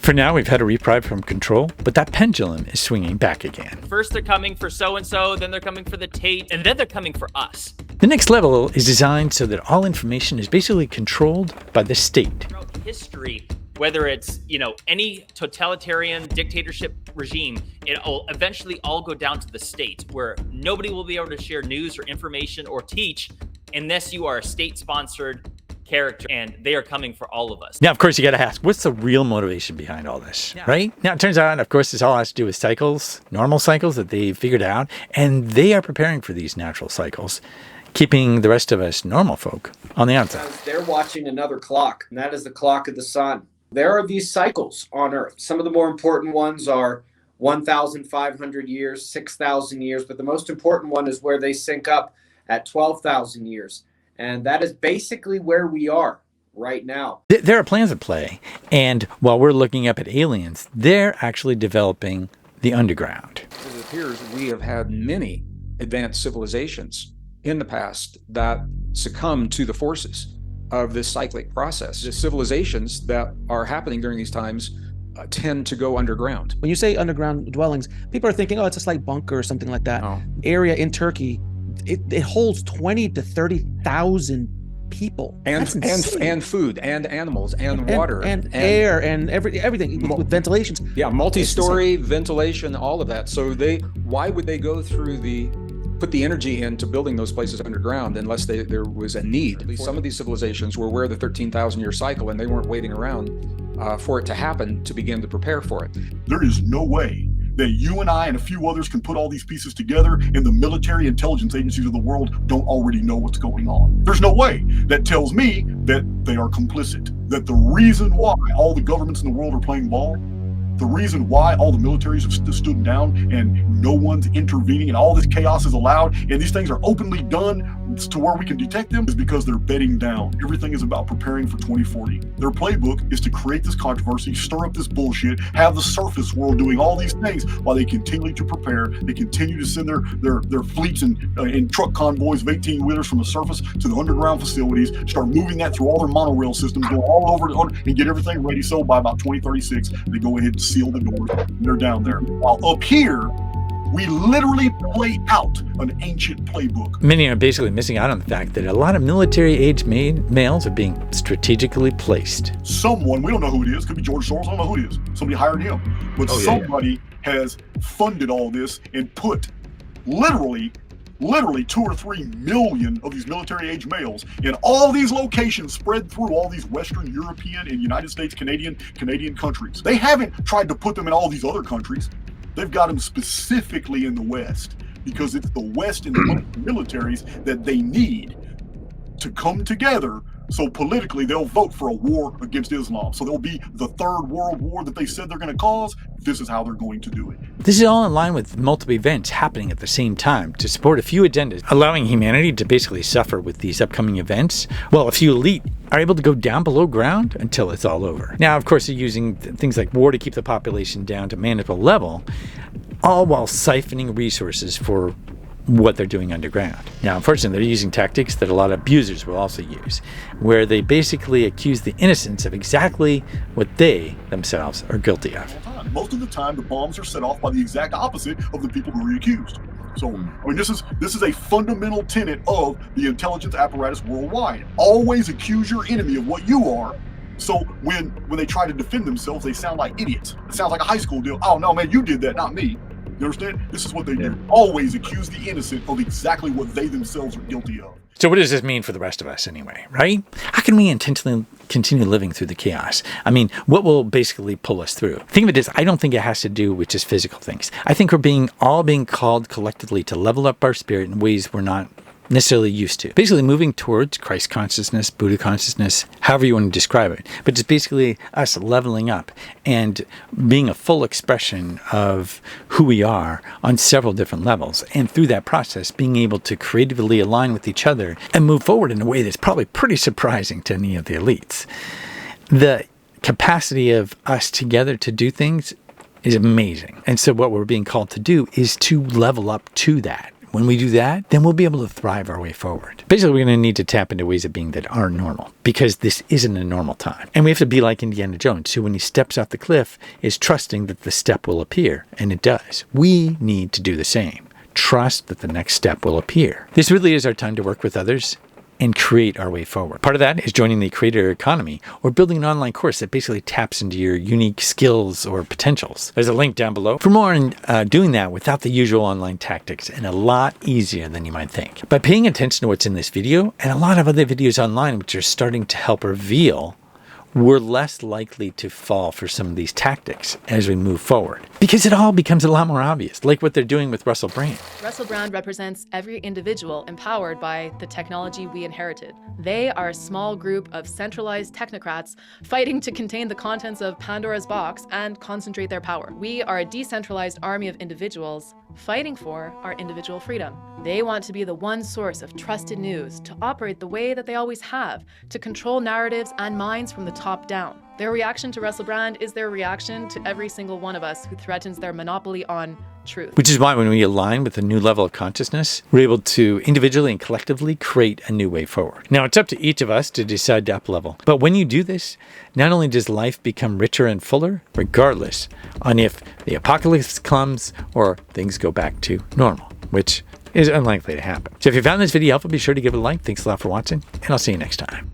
For now, we've had a reprieve from control, but that pendulum is swinging back again. First they're coming for so-and-so, then they're coming for the Tate, and then they're coming for us. The next level is designed so that all information is basically controlled by the state. Throughout history, whether it's, any totalitarian dictatorship regime, it'll eventually all go down to the state, where nobody will be able to share news or information or teach unless you are a state-sponsored character, and they are coming for all of us. Now, of course, you got to ask, what's the real motivation behind all this, right? Now, it turns out, of course, this all has to do with cycles, normal cycles that they've figured out, and they are preparing for these natural cycles, keeping the rest of us normal folk on the outside. They're watching another clock, and that is the clock of the sun. There are these cycles on Earth. Some of the more important ones are 1,500 years, 6,000 years, but the most important one is where they sync up at 12,000 years. And that is basically where we are right now. There are plans at play. And while we're looking up at aliens, they're actually developing the underground. As it appears, we have had many advanced civilizations in the past that succumb to the forces of this cyclic process. The civilizations that are happening during these times tend to go underground. When you say underground dwellings, people are thinking, it's a slight bunker or something like that. Oh. Area in Turkey, it holds 20 to 30,000 people. And food and animals and water and air and everything with ventilations. Yeah, multi-story ventilation, all of that. So why would they go through put the energy into building those places underground unless there was a need? Some of these civilizations were aware of the 13,000-year cycle, and they weren't waiting around for it to happen to begin to prepare for it. There is no way that you and I and a few others can put all these pieces together and the military intelligence agencies of the world don't already know what's going on. There's no way. That tells me that they are complicit. That the reason why all the governments in the world are playing ball, the reason why all the militaries have stood down and no one's intervening and all this chaos is allowed and these things are openly done to where we can detect them is because they're bedding down. Everything is about preparing for 2040. Their playbook is to create this controversy, stir up this bullshit, have the surface world doing all these things while they continue to prepare. They continue to send their fleets and truck convoys of 18-wheelers from the surface to the underground facilities, start moving that through all their monorail systems, go all over and get everything ready. So by about 2036, they go ahead and seal the doors and they're down there. While up here, we literally play out an ancient playbook. Many are basically missing out on the fact that a lot of military-age males are being strategically placed. Someone, we don't know who it is, could be George Soros, I don't know who it is. Somebody hired him. But somebody has funded all this and put literally 2 or 3 million of these military-age males in all these locations spread through all these Western European and United States, Canadian countries. They haven't tried to put them in all these other countries. They've got them specifically in the West because it's the West and the militaries that they need to come together. So politically, they'll vote for a war against Islam. So there'll be the third world war that they said they're going to cause. This is how they're going to do it. This is all in line with multiple events happening at the same time to support a few agendas, allowing humanity to basically suffer with these upcoming events, while a few elite are able to go down below ground until it's all over. Now, of course, they're using things like war to keep the population down to manageable level, all while siphoning resources for what they're doing underground. Now, unfortunately, they're using tactics that a lot of abusers will also use, where they basically accuse the innocents of exactly what they themselves are guilty of. Most of the time, the bombs are set off by the exact opposite of the people who are accused. So, I mean, this is a fundamental tenet of the intelligence apparatus worldwide. Always accuse your enemy of what you are. So when they try to defend themselves, they sound like idiots. It sounds like a high school deal. Oh, no, man, you did that, not me. You understand? This is what they do. Always accuse the innocent of exactly what they themselves are guilty of. So what does this mean for the rest of us anyway, right? How can we intentionally continue living through the chaos? I mean, what will basically pull us through? Think of it as, I don't think it has to do with just physical things. I think we're all being called collectively to level up our spirit in ways we're not necessarily used to. Basically moving towards Christ consciousness, Buddha consciousness, however you want to describe it. But it's basically us leveling up and being a full expression of who we are on several different levels. And through that process, being able to creatively align with each other and move forward in a way that's probably pretty surprising to any of the elites. The capacity of us together to do things is amazing. And so what we're being called to do is to level up to that. When we do that, then we'll be able to thrive our way forward. Basically, we're going to need to tap into ways of being that aren't normal, because this isn't a normal time. And we have to be like Indiana Jones, who when he steps off the cliff is trusting that the step will appear, and it does. We need to do the same. Trust that the next step will appear. This really is our time to work with others and create our way forward. Part of that is joining the creator economy or building an online course that basically taps into your unique skills or potentials. There's a link down below for more on doing that without the usual online tactics, and a lot easier than you might think. By paying attention to what's in this video and a lot of other videos online which are starting to help reveal, we're less likely to fall for some of these tactics as we move forward, because it all becomes a lot more obvious, like what they're doing with Russell Brand. Russell Brand represents every individual empowered by the technology we inherited. They are a small group of centralized technocrats fighting to contain the contents of Pandora's box and concentrate their power. We are a decentralized army of individuals fighting for our individual freedom. They want to be the one source of trusted news, to operate the way that they always have, to control narratives and minds from the top down. Their reaction to Russell Brand is their reaction to every single one of us who threatens their monopoly on truth. Which is why when we align with a new level of consciousness, we're able to individually and collectively create a new way forward. Now, it's up to each of us to decide to up-level. But when you do this, not only does life become richer and fuller, regardless on if the apocalypse comes or things go back to normal, which is unlikely to happen. So if you found this video helpful, be sure to give it a like. Thanks a lot for watching, and I'll see you next time.